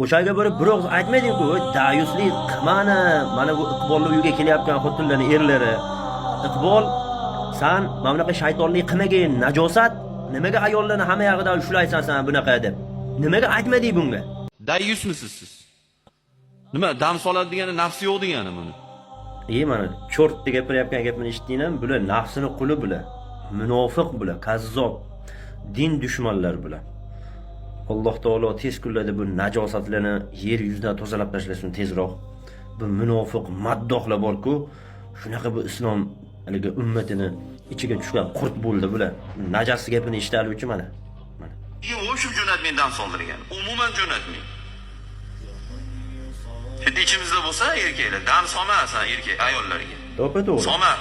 O'shaga borib bir og'iz aytmading-ku, dayuslik qilmani, mana bu Iqbolning uyiga kelayotgan xotinlarning erlari. Iqbol, sen mana bunaqa shaytonlik qilmagin, najosat. Nimaga ayollarni hamma yog'idan ushlaysan sen bunaqa deb? Nimaga aytmading bunga? Dayyusmisiz siz? Nima dam soladi degani nafsi yo'q degani buni? Mana cho'rt deb gapirayotgan gapini eshitdingmi? Bular nafsini quli bular. Munofiq bular, kazzob, din dushmanlar bular. Alloh taolo tez kunlarda bu najosatlarni yer yuzidan tozalab tashlasin tezroq. Bu munofiq maddohlar bor-ku, shunaqa bu islom haligi ummatini ichiga tushgan qurt bo'ldi bular. Najas gapini eshitalik mana. O'sha jo'natmang dam soldirgan. Umuman jo'natmang. Hech ichimizda bo'lsa erkaklar dam solmasan erkak ayollarga. To'g'ri. Solma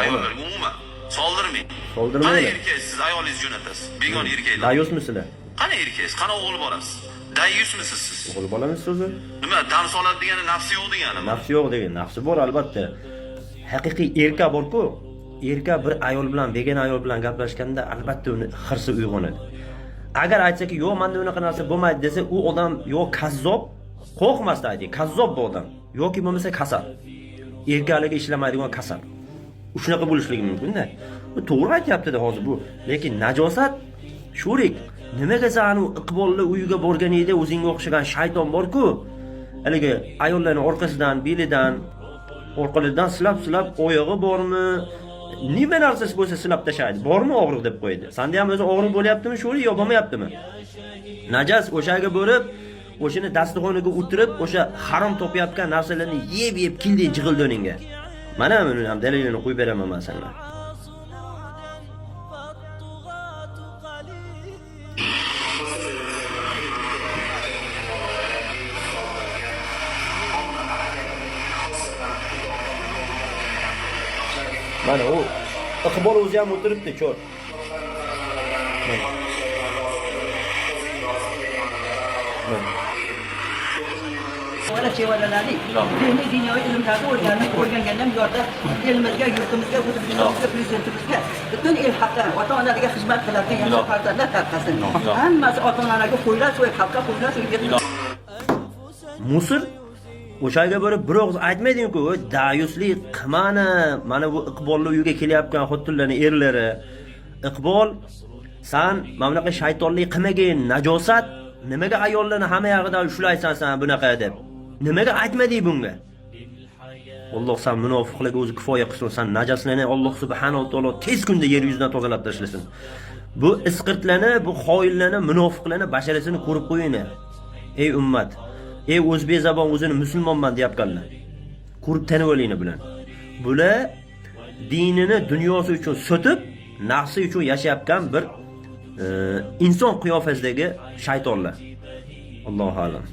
ayollarga umuman soldirmang. Soldirmaylar. Qani erkak siz ayolingizni jo'natasiz. Begona erkaklar. Dayusmisizlar? Qani erkak, qani o'g'il bolasiz? Dayyusmisiz siz? O'g'il bolamiz so'zi? Nima dam soladi degani nafsi yo'q degani? Nafsi yo'q degan, nafsi bor albatta. Haqiqiy erkak bor-ku, erkak bir ayol bilan, begona ayol bilan gaplashganda albatta uni hirsi uyg'onadi. Agar aytsa-ki, "Yo'q, menda unaqa narsa bo'lmaydi" desa, u odam yo kazzob, qo'rqmasdan ayting, kazzob bu odam yoki bo'lmasa kasal. Erkaklarga ishlamaydigan kasal. Shunaqa bo'lishligi mumkin-da. Bu to'g'ri aytayapti-da hozir bu. Lekin najosat sho'rik. Nimaga sen u Iqbolning uyiga borganingda o'zingga o'xshagan shayton bor-ku, haligi ayollarning orqasidan, belidan, orqalaridan silab oyog'i bormi? Nima narsasi bo'lsa silab tashlaydi. Bormi og'riq deb qo'ydi. Senda ham o'zi og'riq bo'lyaptimi sho'rik yo bo'lmayaptimi? Najas o'shaga borib, o'shini dasturxoniga o'tirib, o'sha harom topayotgan narsalarni yeb kilding jig'ildoningga. Mana buni ham dalilini qo'yib beraman men senga. Mana u Iqbol o'zi ham o'tiribdi, cho'r. Mana chevaralari, diniy dunyoviy ilmlarni o'rgangandan yorda elimizga, yurtimizga, o'zimizga, prezidentimizga, butun el xalqqa, ota-onalarga xizmat qiladigan yaxshi farzandlar tarqasin. Hammasi ota-onalarga qo'ylar so'yib, xalqqa qo'ylar so'yib. Musir o'shaga borib bir og'iz aytmading-ku, dayuslik qilmani, mana bu Iqbolning uyiga kelayotgan xotinlarning erlari. Iqbol, sen mana bunaqa shaytonlik qilmagin, najosat. Nimaga ayollarni hamma yog'idan ushlaysan sen bunaqa deb? Nimaga aytmading bunga? Alloh sen munofiqlarga o'zi kifoya qilsin, sen najoslarni Alloh subhanahu va taolo tez kunda yer yuzidan tozalab tashlasin. Bu isqirtlarni, bu xoinlarni, munofiqlarni basharasini ko'rib qo'yinglar. Ey ummat, ey o'zbek zabon o'zini musulmonman deyotganlar. Ko'rib tanib olinglar bilan. Bular dinini dunyosi uchun sotib, nafsi uchun yashayotgan bir inson qiyofasidagi shaytonlar. Allohu a'lam.